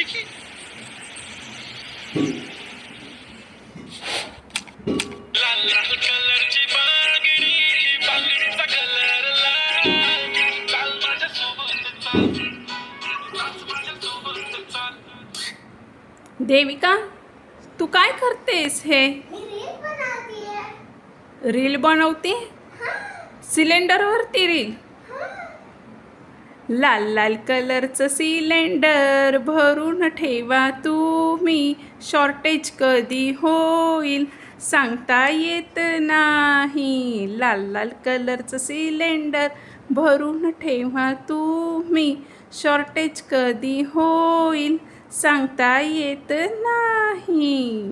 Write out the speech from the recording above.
की लाल लाल कलरची बांगडी, बांगडीचा कलर लाल. चाल माझ्यासोबत चाल, चाल माझ्यासोबत चाल. देविका, तू काय करतेस हे? रील बनवते? सिलेंडरवरती रील? लाल लाल कलरचं सिलेंडर भरून ठेवा तुम्ही, शॉर्टेज कधी होईल सांगता येत नाही. लाल लाल कलरचं सिलेंडर भरून ठेवा तुम्ही, शॉर्टेज कधी होईल सांगता येत नाही.